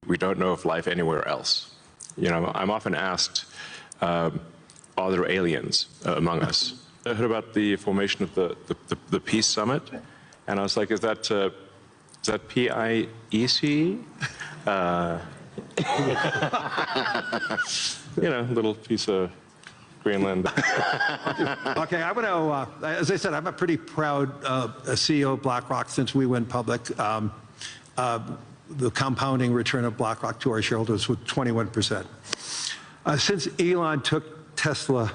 We don't know of life anywhere else. You know, I'm often asked, are there aliens among us? I heard about the formation of the Peace Summit, and I was like, is that P-I-E-C? You know, little piece of Greenland. Okay, I want to, as I said, I'm a pretty proud CEO of BlackRock since we went public. The compounding return of BlackRock to our shareholders was 21%. Since Elon took Tesla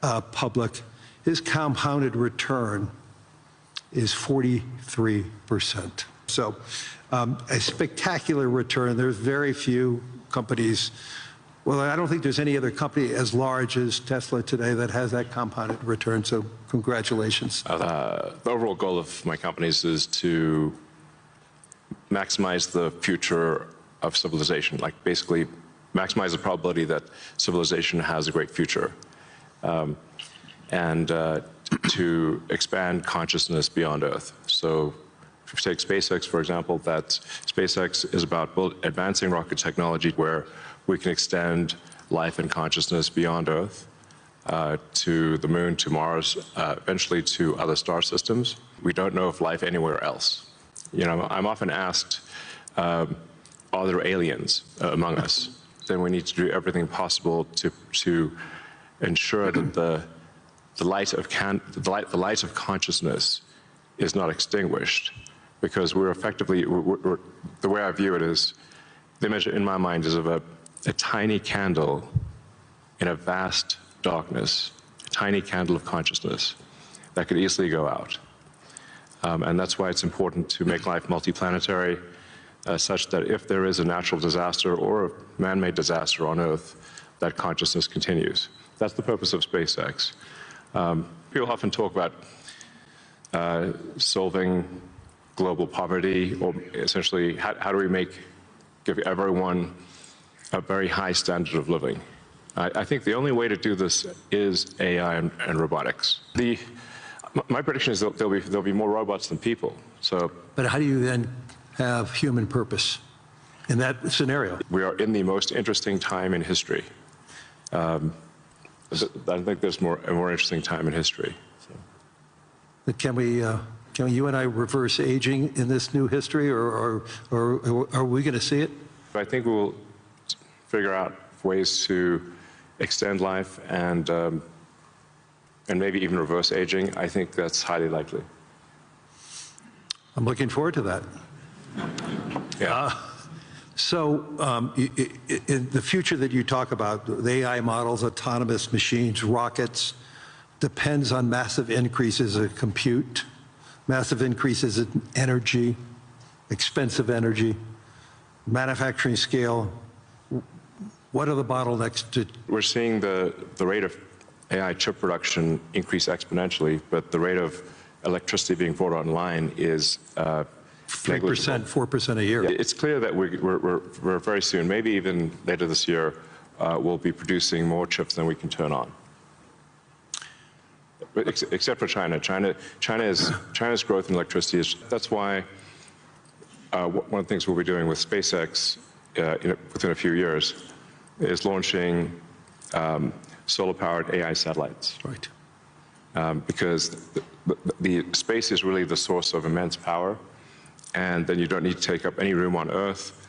public, his compounded return is 43%. So a spectacular return. There's very few companies, well, I don't think there's any other company as large as Tesla today that has that compounded return, so congratulations. The overall goal of my companies is to maximize the future of civilization, like basically maximize the probability that civilization has a great future, and to expand consciousness beyond Earth. So if you take SpaceX, for example, that SpaceX is about advancing rocket technology where we can extend life and consciousness beyond Earth to the moon, to Mars, eventually to other star systems. We don't know of life anywhere else. You know, I'm often asked, are there aliens among us? Then we need to do everything possible to ensure that the light of consciousness is not extinguished, because we're effectively, the way I view it is, the image in my mind is of a tiny candle in a vast darkness, a tiny candle of consciousness that could easily go out. And that's why it's important to make life multiplanetary, such that if there is a natural disaster or a man-made disaster on Earth, that consciousness continues. That's the purpose of SpaceX. People often talk about solving global poverty, or essentially how do we give everyone a very high standard of living. I think the only way to do this is AI and robotics. My prediction is that there'll be more robots than people. So, but how do you then have human purpose in that scenario? We are in the most interesting time in history. I think there's a more interesting time in history. So. Can you and I reverse aging in this new history, or are we going to see it? I think we'll figure out ways to extend life and maybe even reverse aging. I think that's highly likely. I'm looking forward to that. Yeah. In the future that you talk about, the AI models, autonomous machines, rockets, depends on massive increases in compute, massive increases in energy, expensive energy, manufacturing scale. What are the bottlenecks to? We're seeing the rate of AI chip production increase exponentially, but the rate of electricity being brought online is 3%, 4% a year. Yeah, it's clear that we're very soon, maybe even later this year, we'll be producing more chips than we can turn on. But except for China. China's growth in electricity is, that's why one of the things we'll be doing with SpaceX within a few years is launching solar-powered AI satellites. Right. Because the space is really the source of immense power, and then you don't need to take up any room on Earth.